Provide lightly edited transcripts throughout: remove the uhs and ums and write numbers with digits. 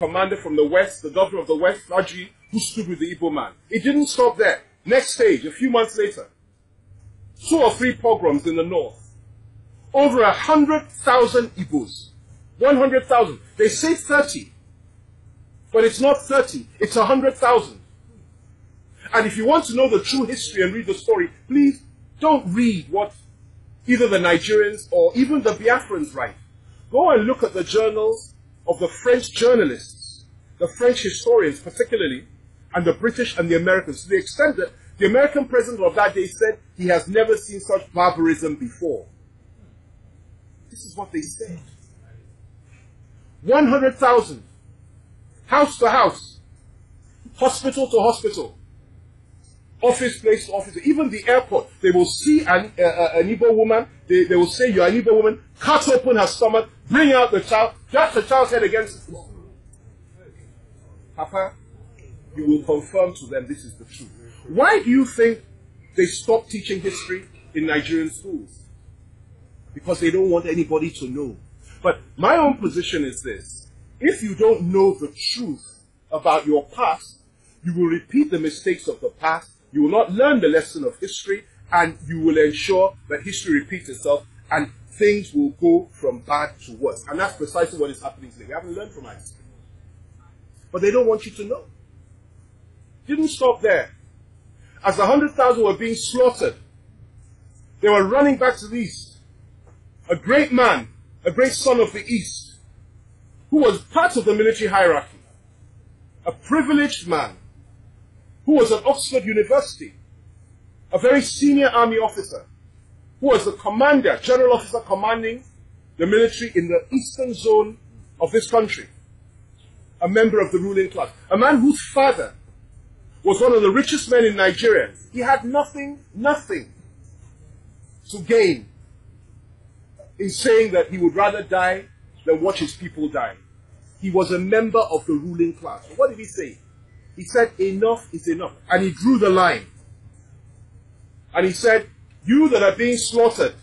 commander from the West, the governor of the West, Raji, who stood with the Igbo man. It didn't stop there. Next stage, a few months later, 2 or 3 pogroms in the north. Over 100,000 Igbos. 100,000. They say 30, but it's not 30. It's 100,000. And if you want to know the true history and read the story, please don't read what either the Nigerians or even the Biafrans write. Go and look at the journals of the French journalists, the French historians particularly, and the British and the Americans, to the extent that the American president of that day said he has never seen such barbarism before. This is what they said. 100,000. House to house. Hospital to hospital. Office place to office. Even the airport. They will see an Igbo woman. They will say, "You're an Igbo woman." Cut open her stomach. Bring out the child. Dash the child's head against the wall. Papa, you will confirm to them this is the truth. Why do you think they stopped teaching history in Nigerian schools? Because they don't want anybody to know. But my own position is this. If you don't know the truth about your past, you will repeat the mistakes of the past, you will not learn the lesson of history, and you will ensure that history repeats itself, and things will go from bad to worse. And that's precisely what is happening today. We haven't learned from our history. But they don't want you to know. Didn't stop there. As 100,000 were being slaughtered, they were running back to the east. A great man, a great son of the East, who was part of the military hierarchy, a privileged man, who was at Oxford University, a very senior army officer, who was the commander, general officer commanding the military in the eastern zone of this country, a member of the ruling class, a man whose father was one of the richest men in Nigeria. He had nothing to gain in saying that he would rather die than watch his people die. He was a member of the ruling class. What did he say? He said, enough is enough. And he drew the line. And he said, you that are being slaughtered,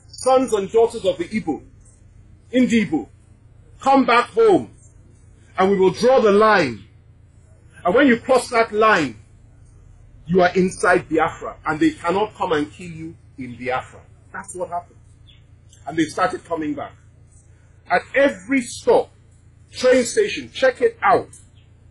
sons and daughters of the Igbo, Igbo, come back home, and we will draw the line. And when you cross that line, you are inside Biafra, and they cannot come and kill you in Biafra. That's what happened. And they started coming back. At every stop, train station, check it out.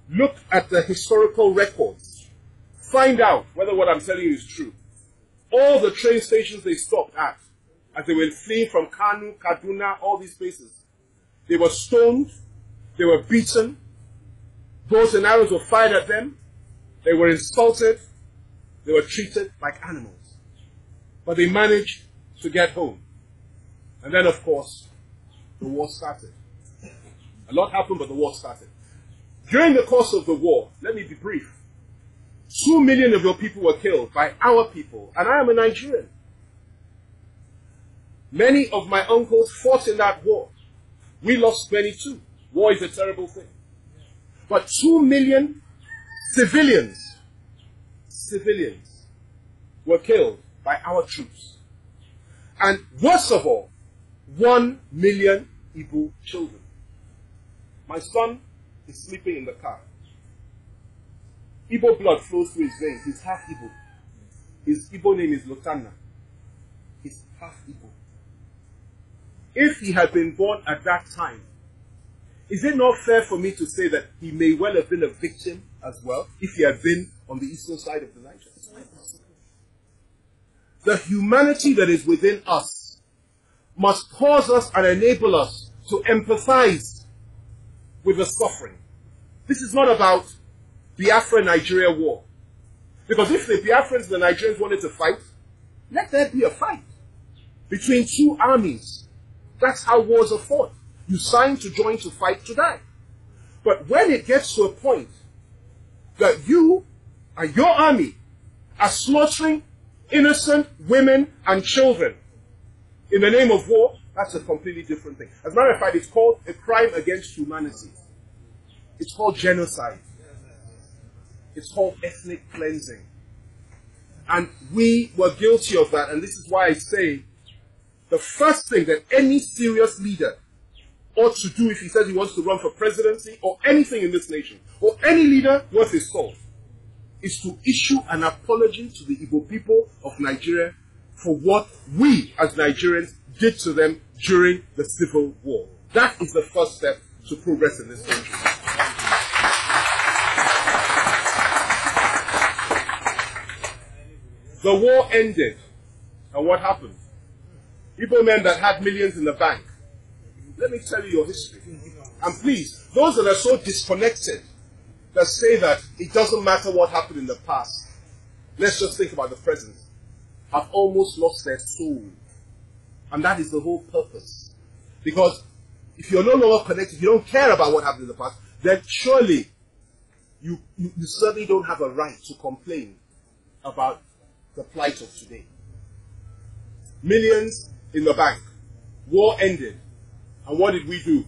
Look at the historical records. Find out whether what I'm telling you is true. All the train stations they stopped at, as they were fleeing from Kanu, Kaduna, all these places, they were stoned, they were beaten, bows and arrows were fired at them, they were insulted, they were treated like animals. But they managed to get home. And then, of course, the war started. A lot happened, but the war started. During the course of the war, let me be brief, 2 million of your people were killed by our people, and I am a Nigerian. Many of my uncles fought in that war. We lost many too. War is a terrible thing. But 2 million civilians were killed by our troops. And worst of all, 1 million Igbo children. My son is sleeping in the car. Igbo blood flows through his veins. He's half Igbo. His Igbo name is Lotanna. He's half Igbo. If he had been born at that time, is it not fair for me to say that he may well have been a victim as well, if he had been on the eastern side of the Niger? The humanity that is within us must cause us and enable us to empathize with the suffering. This is not about Biafra-Nigeria war. Because if the Biafrans and the Nigerians wanted to fight, let there be a fight between two armies. That's how wars are fought. You sign to join to fight to die. But when it gets to a point that you and your army are slaughtering innocent women and children in the name of war, that's a completely different thing. As a matter of fact, it's called a crime against humanity. It's called genocide. It's called ethnic cleansing. And we were guilty of that, and this is why I say the first thing that any serious leader ought to do if he says he wants to run for presidency or anything in this nation, or any leader worth his salt, is to issue an apology to the Igbo people of Nigeria for what we as Nigerians did to them during the Civil War. That is the first step to progress in this country. The war ended, and what happened? Igbo men that had millions in the bank. Let me tell you your history. And please, those that are so disconnected, that say that it doesn't matter what happened in the past, let's just think about the present, have almost lost their soul. And that is the whole purpose. Because if you're no longer connected, you don't care about what happened in the past, then surely you certainly don't have a right to complain about the plight of today. Millions in the bank. War ended. And what did we do?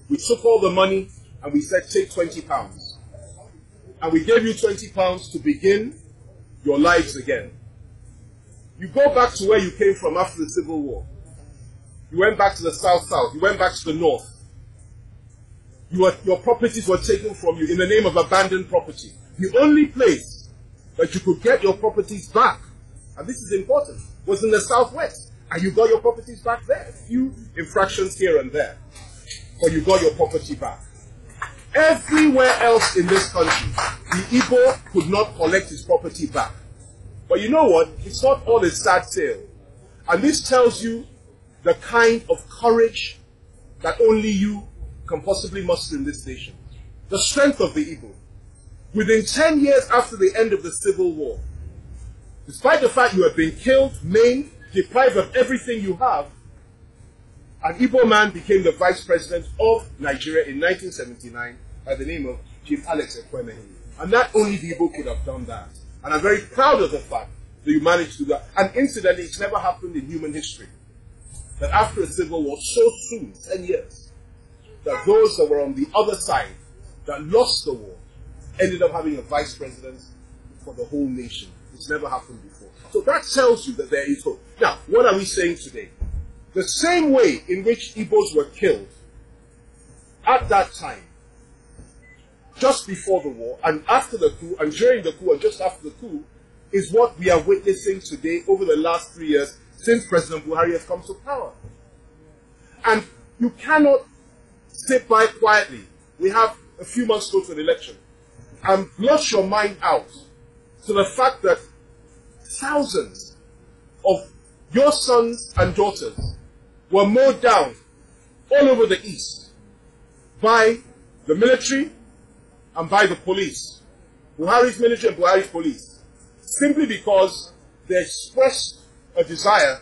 We took all the money and we said, take £20. And we gave you £20 to begin your lives again. You go back to where you came from after the Civil War. You went back to the South. You went back to the North. Your properties were taken from you in the name of abandoned property. The only place that you could get your properties back, and this is important, was in the Southwest. And you got your properties back there. A few infractions here and there. But you got your property back. Everywhere else in this country, the Igbo could not collect his property back. But you know what? It's not all a sad tale. And this tells you the kind of courage that only you can possibly muster in this nation. The strength of the Igbo. Within 10 years after the end of the Civil War, despite the fact you have been killed, maimed, deprived of everything you have, an Igbo man became the vice president of Nigeria in 1979 by the name of Chief Alex Ekweme. And not only the Igbo could have done that. And I'm very proud of the fact that you managed to do that. And incidentally, it's never happened in human history that after a civil war, so soon, 10 years, that those that were on the other side, that lost the war, ended up having a vice president for the whole nation. It's never happened before. So that tells you that there is hope. Now, what are we saying today? The same way in which Igbos were killed at that time, just before the war, and after the coup, and during the coup, and just after the coup, is what we are witnessing today over the last 3 years since President Buhari has come to power. And you cannot sit by quietly. We have a few months to go to the election. And blush your mind out to the fact that thousands of your sons and daughters were mowed down all over the East by the military and by the police. Buhari's military and Buhari's police. Simply because they expressed a desire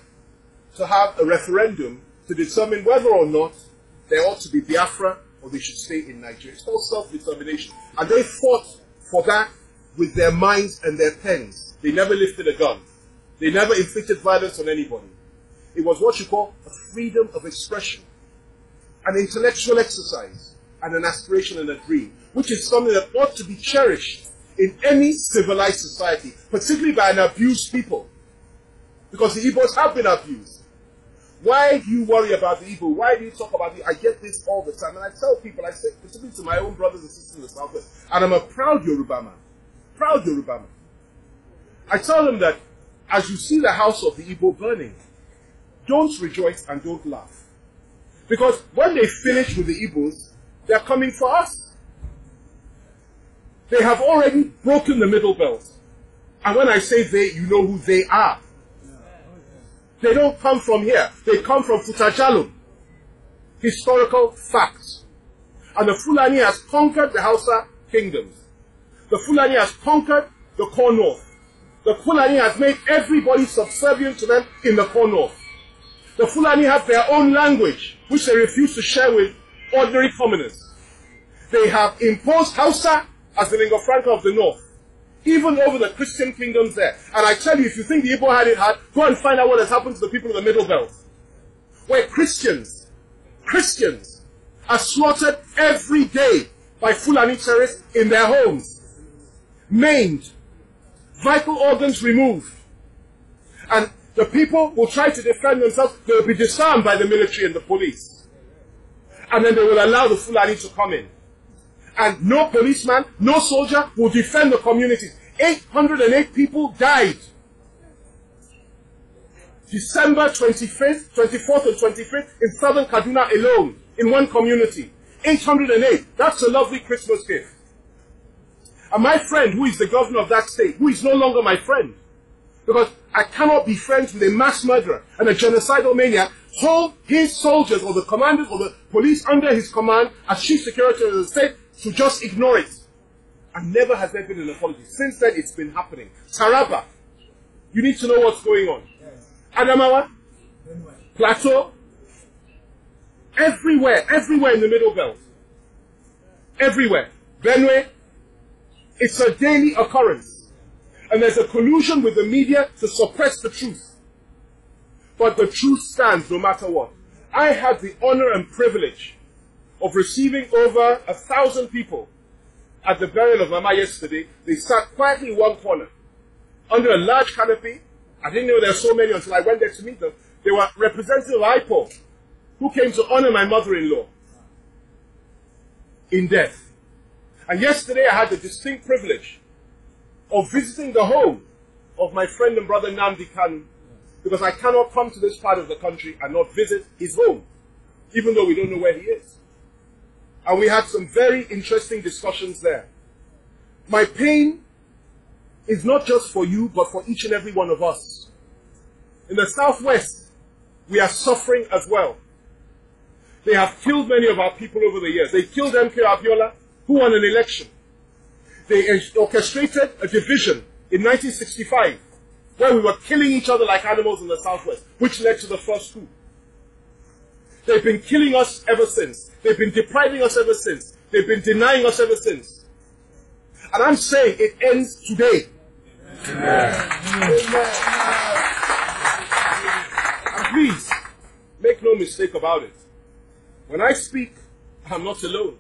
to have a referendum to determine whether or not there ought to be Biafra or they should stay in Nigeria. It's called self-determination. And they fought for that with their minds and their pens. They never lifted a gun. They never inflicted violence on anybody. It was what you call a freedom of expression, an intellectual exercise, and an aspiration and a dream, which is something that ought to be cherished in any civilized society, particularly by an abused people. Because the Igbos have been abused. Why do you worry about the Igbo? Why do you talk about the I get this all the time. And I tell people, I say, particularly to my own brothers and sisters in the Southwest, and I'm a proud Yoruba man. Proud Yoruba man. I tell them that as you see the house of the Igbo burning, don't rejoice and don't laugh. Because when they finish with the Igbos, they're coming for us. They have already broken the middle belt. And when I say they, you know who they are. They don't come from here. They come from Futajalum. Historical facts. And the Fulani has conquered the Hausa kingdoms. The Fulani has conquered the Core North. The Fulani has made everybody subservient to them in the Core North. The Fulani have their own language, which they refuse to share with ordinary commoners. They have imposed Hausa as the lingua franca of the North, even over the Christian kingdoms there. And I tell you, if you think the Igbo had it hard, go and find out what has happened to the people of the Middle Belt, where Christians are slaughtered every day by Fulani terrorists in their homes, maimed, vital organs removed. And the people will try to defend themselves. They will be disarmed by the military and the police. And then they will allow the Fulani to come in. And no policeman, no soldier will defend the communities. 808 people died. December 25th, 24th and 25th in southern Kaduna alone, in one community. 808. That's a lovely Christmas gift. And my friend, who is the governor of that state, who is no longer my friend, because I cannot be friends with a mass murderer and a genocidal maniac, hold his soldiers or the commanders or the police under his command as chief security of the state to just ignore it. And never has there been an apology. Since then, it's been happening. Taraba, you need to know what's going on. Adamawa, Plateau, everywhere in the Middle Belt. Everywhere. Benue, it's a daily occurrence. And there's a collusion with the media to suppress the truth. But the truth stands no matter what. I had the honor and privilege of receiving over 1,000 people at the burial of Mama yesterday. They sat quietly in one corner under a large canopy. I didn't know there were so many until I went there to meet them. They were representatives of IPO who came to honor my mother-in-law in death. And yesterday I had the distinct privilege of visiting the home of my friend and brother Nnamdi Kanu, because I cannot come to this part of the country and not visit his home, even though we don't know where he is. And we had some very interesting discussions there. My pain is not just for you, but for each and every one of us. In the Southwest, we are suffering as well. They have killed many of our people over the years. They killed MK Abiola, who won an election. They orchestrated a division in 1965, where we were killing each other like animals in the Southwest, which led to the first coup. They've been killing us ever since. They've been depriving us ever since. They've been denying us ever since. And I'm saying it ends today. Amen. Amen. And please, make no mistake about it. When I speak, I'm not alone.